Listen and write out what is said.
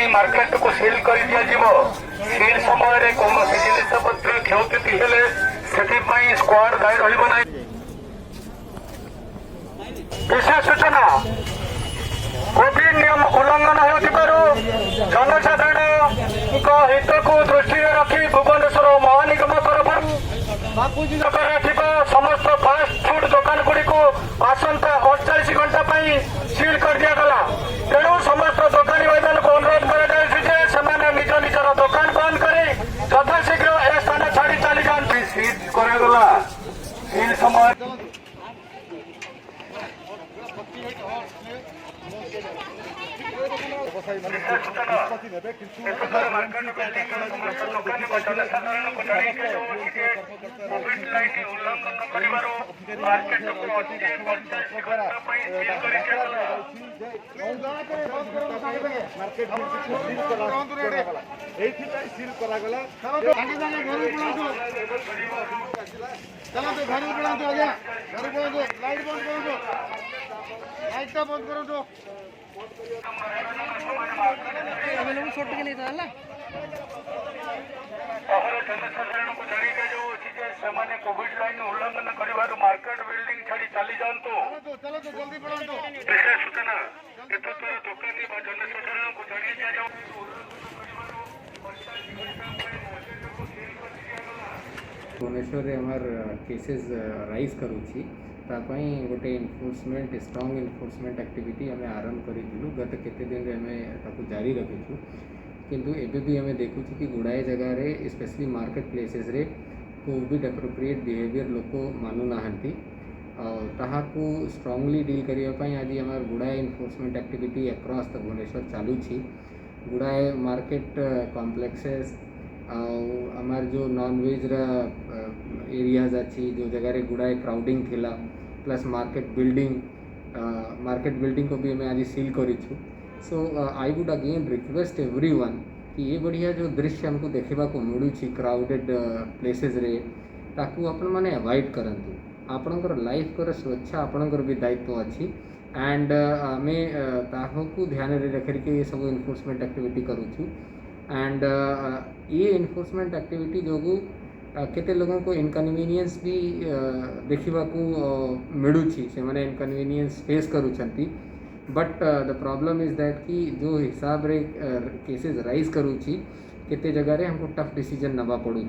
Market को सिल कर सिल समय कौन जिन पत्र क्षति हेले स्क्वाड दायी रहा विशेष सूचना कोविड नियम उल्लंघन हो जनसाधारण हित को दृष्टि रखी भुवनेश्वर महानिगम तरफ समस्त फास्ट फुड दुकान गुड़ी को आसंता 48 घंटा सिल कर दिगला तेणु समस्त दुकानी भाई मान को अनुरोध कर निज निजर दुकान बंद कर यथाशीघ्र ए स्थान छाड़ी चली जाती सिल करागला सिल समय बंद करो छोड़ के नहीं था जनसाधारण को जानी दिया कोविड लाइन उल्लंघन कर मार्केट बिल्डिंग छाड़ी चली जातु विशेष सूचना दुकानी जनसाधारण को जानी दि भुवनेश्वर आमर केसेस राइज करुच्ची गोटे इनफोर्समेंट स्ट्रॉन्ग इनफोर्समेंट एक्टिविटी आम आरंभ करूँ गत केते दिन आम जारी रखीचु किंतु एबे भी आम देखु कि गुड़ाए जगार स्पेशली मार्केट प्लेसेस रे कोविड एप्रोप्रिएट बिहेवियर लोक मानु नाहंती ताहाकू स्ट्रांगली डील करने आज आम गुड़ाए enforcement activity across the Bhubaneswar चलुची गुड़ाए मार्केट कॉम्प्लेक्सेस आमार जो नॉन वेज एरियाज अच्छी जो जगह गुड़ाए क्राउडिंग थिला प्लस मार्केट बिल्डिंग को भी हमें आज सील करूँ so I would again request everyone कि ये बढ़िया जो दृश्य हमको देखा मिलूँ क्राउडेड प्लेसेस रे ताकू आपण मैंने अवॉइड करंतु आपणकर लाइफ कर सुरक्षा आपणकर भी दायित्व अच्छी एंड आमे ताहू ध्यान रख ये सब इनफोर्समेंट एक्टिविटी करूँ एंड ये इनफोर्समेंट एक्टिविटी जो केते लोगों को इनकन्वीनियंस भी देखा मिलूँ से मैंने इनकन्वीनियंस फेस करूँच but the problem is that कि जो हिसाब रे केसेस राइज करूँ केते जगह रे हमको टफ डिसीजन नवा पड़ूँ।